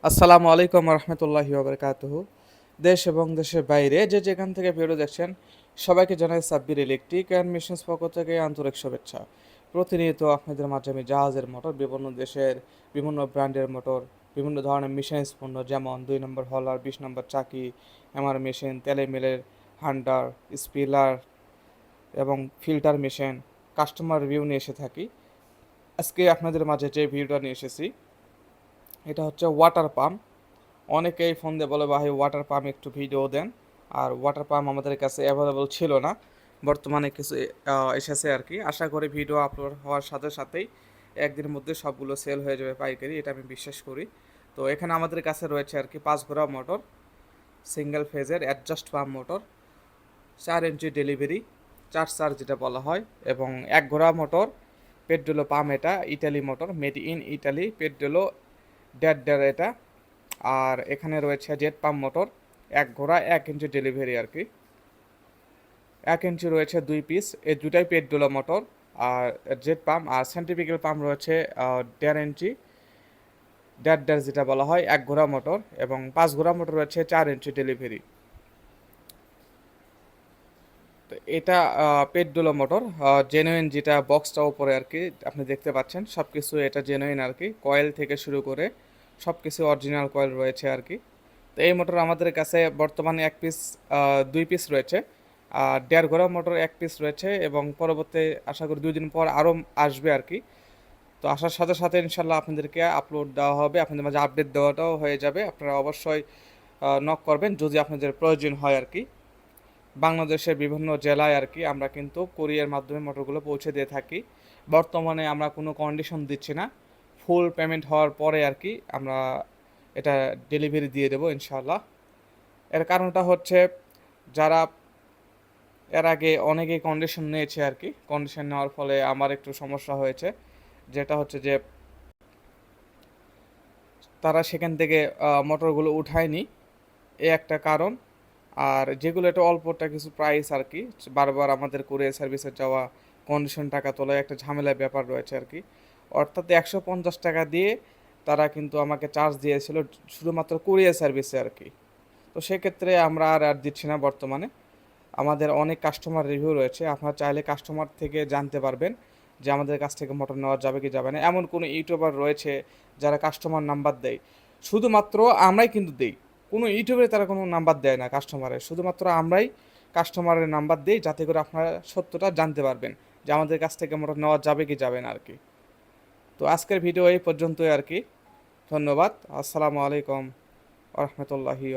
আসসালামু আলাইকুম রহমতুল্লাহি ওবরকাতুহু। দেশ এবং দেশের বাইরে যে যেখান থেকে ভিডিও দেখছেন সবাইকে জানাই সাব্বির ইলেকট্রিক অ্যান্ড মেশিনস পক্ষ থেকে আন্তরিক শুভেচ্ছা। প্রতিনিয়ত আপনাদের মাঝে আমি জাহাজের মোটর, বিভিন্ন দেশের বিভিন্ন ব্র্যান্ডের মোটর, বিভিন্ন ধরনের মেশিনস পণ্য, যেমন 2 নম্বর হলার, 20 নম্বর চাকি, এমআর মেশিন, তেলে মিলের হান্ডার, স্পিলার এবং ফিল্টার মেশিন, কাস্টমার রিভিউ নিয়ে এসে থাকি। আজকে আপনাদের মাঝে যে ভিডিওটা নিয়ে এসেছি এটা হচ্ছে ওয়াটার পাম্প। অনেকেই ফোন দিয়ে বলে ভাই ওয়াটার পাম্প একটু ভিডিও দেন। আর ওয়াটার পাম্প আমাদের কাছে অ্যাভেলেবল ছিল না, বর্তমানে কিছু এসেছে আর কি। আশা করি ভিডিও আপলোড হওয়ার সাথে সাথেই একদিনের মধ্যে সবগুলো সেল হয়ে যাবে পাইকারি, এটা আমি বিশ্বাস করি। তো এখানে আমাদের কাছে রয়েছে আর কি 5 ঘোড়া মোটর, সিঙ্গেল ফেজের adjust pump motor, 4 inch delivery, 4 যেটা বলা হয়, এবং 1 ঘোড়া মোটর পেট্রোলো পাম্প। এটা Italy motor, made in Italy, পেট্রোলো ডেড এটা। আর এখানে রয়েছে জেট পাম্প মোটর, 1 ঘোড়া 1 ইঞ্চি ডেলিভারি আর কি। 1 ইঞ্চি রয়েছে 2 পিস, এই দুটাই পেট্রোলো মোটর। আর জেট পাম্প আর সেন্ট্রিফিক্যাল পাম্প রয়েছে 1.5 ইঞ্চি, ডেড যেটা বলা হয়, 1 ঘোড়া মোটর, এবং 5 ঘোড়া মোটর রয়েছে 4 ইঞ্চি ডেলিভারি। তো এটা পেট্রোলো মোটর, জেনুইন, যেটা বক্সটা উপরে আর কি আপনি দেখতে পাচ্ছেন, সব কিছু এটা জেনুইন আর কি। কয়েল থেকে শুরু করে সব কিছু অরিজিনাল কয়েল রয়েছে আর কি। তো এই মোটর আমাদের কাছে বর্তমানে 1 পিস, 2 পিস রয়েছে। আর 1.5 ঘোড়া মোটর 1 পিস রয়েছে, এবং পরবর্তী আশা করি 2 দিন পর আরও আসবে আর কি। তো আসার সাথে সাথে ইনশাল্লাহ আপনাদেরকে আপলোড দেওয়া হবে, আপনাদের মাঝে আপডেট দেওয়াটাও হয়ে যাবে। আপনারা অবশ্যই নক করবেন যদি আপনাদের প্রয়োজন হয় আর কি। বাংলাদেশের বিভিন্ন জেলায় আর কি আমরা কিন্তু কুরিয়ার মাধ্যমে মোটরগুলো পৌঁছে দিয়ে থাকি। বর্তমানে আমরা কোনো কন্ডিশন দিচ্ছি না, ফুল পেমেন্ট হওয়ার পরে আর কি আমরা এটা ডেলিভারি দিয়ে দেবো ইনশাল্লাহ। এর কারণটা হচ্ছে, যারা এর আগে অনেকেই কন্ডিশন নিয়েছে আর কি, কন্ডিশন নেওয়ার ফলে আমার একটু সমস্যা হয়েছে, যেটা হচ্ছে যে তারা সেখান থেকে মোটরগুলো উঠায়নি, এ একটা কারণ। আর যেগুলো একটু অল্পটা কিছু প্রাইস আর কি, বারবার আমাদের কুরিয়ার সার্ভিসে যাওয়া, কন্ডিশন টাকা তোলা, একটা ঝামেলার ব্যাপার রয়েছে আর কি। অর্থাৎ 150 টাকা দিয়ে তারা কিন্তু আমাকে চার্জ দিয়েছিল শুধুমাত্র কুরিয়ার সার্ভিসে আর কি। তো সেক্ষেত্রে আমরা আর দিচ্ছি না বর্তমানে। আমাদের অনেক কাস্টমার রিভিউ রয়েছে, আপনারা চাইলে কাস্টমার থেকে জানতে পারবেন যে আমাদের কাছ থেকে মোটর নেওয়া যাবে কি যাবে না। এমন কোনো ইউটিউবার রয়েছে যারা কাস্টমার নাম্বার দেয়, শুধুমাত্র আমরাই কিন্তু দেই। কোনো ইউটিউবে তারা কোনো নাম্বার দেয় না কাস্টমারের, শুধুমাত্র আমরাই কাস্টমারের নাম্বার দিই, যাতে করে আপনারা সত্যটা জানতে পারবেন যে আমাদের কাছ থেকে মোটর নেওয়া যাবে কি যাবে না আর কি। তো আজকের ভিডিও এই পর্যন্তই আর কি। ধন্যবাদ। আসসালামু আলাইকুম রহমতুল্লাহি।